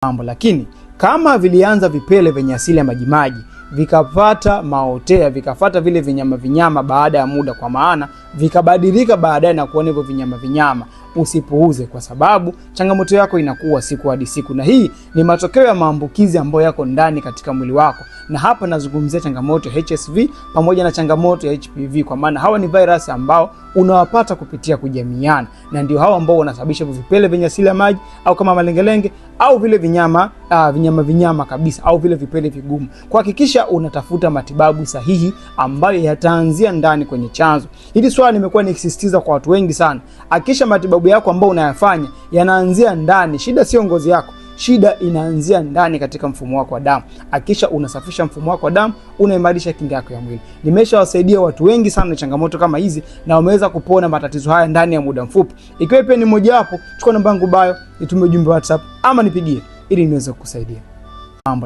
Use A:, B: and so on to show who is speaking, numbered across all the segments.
A: Lakini kama vilianza vipele vyenye asili ya majimaji vikapata maotea, vikafata vile vinyama baada ya muda, kwa maana vikabadilika baadaye na kuona hivyo vinyama, usipuuze, kwa sababu changamoto yako inakuwa siku hadi siku, na hii ni matokeo ya maambukizi ambayo yako ndani katika mwili wako. Na hapa nazungumzia changamoto ya HSV pamoja na changamoto ya HPV, kwa maana hawa ni virus ambao unawapata kupitia kujamiana, na ndio hawa ambao wanasababisha vipele vyenye asili ya maji au kama malengelenge au vile vinyama kabisa au vile vipele vigumu. Kuhakikisha unatafuta matibabu sahihi ambayo yataanzia ndani kwenye chanzo. Hili swali nimekuwa nikisisitiza kwa watu wengi sana. Hakikisha matibabu yako ambayo unayafanya yanaanzia ndani. Shida sio ngozi yako. Shida inaanzia ndani katika mfumo wako wa damu. Hakikisha unasafisha mfumo wako wa damu, unaimarisha kinga yako ya mwili. Nimeshawasaidia watu wengi sana na changamoto kama hizi, na wameweza kupona matatizo haya ndani ya muda mfupi. Ikiwa pia ni mmoja wapo, chukua namba yangu bio, nitumie ujumbe WhatsApp ama nipigie ili niweze kukusaidia.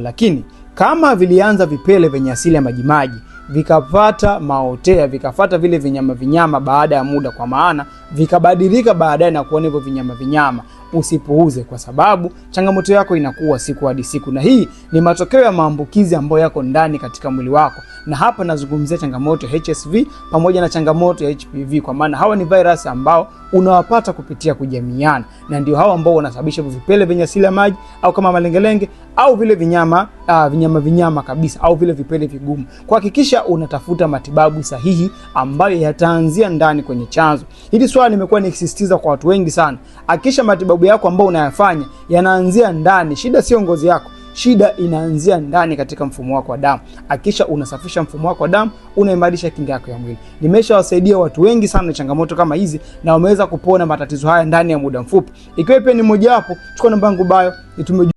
A: Lakini kama vilianza vipele vyenye asili ya majimaji vikapata maotea, vikafata vile vinyama baada ya muda, kwa maana vikabadilika baadaye na kuona hivyo vinyama, usipuuze, kwa sababu changamoto yako inakuwa siku hadi siku, na hii ni matokeo ya maambukizi ambayo yako ndani katika mwili wako. Na hapa nazungumzia changamoto ya HSV pamoja na changamoto ya HPV, kwa maana hawa ni virus ambao unawapata kupitia kujamiana, na ndio hawa ambao wanasababisha vipele vyenye asili ya maji au kama malengelenge au vile vinyama kabisa au vile vipele vigumu. Kuhakikisha unatafuta matibabu sahihi ambayo yataanzia ndani kwenye chanzo. Hili swali nimekuwa nikisisitiza kwa watu wengi sana. Hakikisha matibabu yako ambayo unayafanya yanaanzia ndani. Shida sio ngozi yako. Shida inaanzia ndani katika mfumo wako wa damu. Hakikisha unasafisha mfumo wako wa damu, unaimarisha kinga yako ya mwili. Nimeshawasaidia watu wengi sana na changamoto kama hizi, na wameweza kupona matatizo haya ndani ya muda mfupi. Ikiwa pia ni mmoja wapo, chukua namba yangu bio, nitumie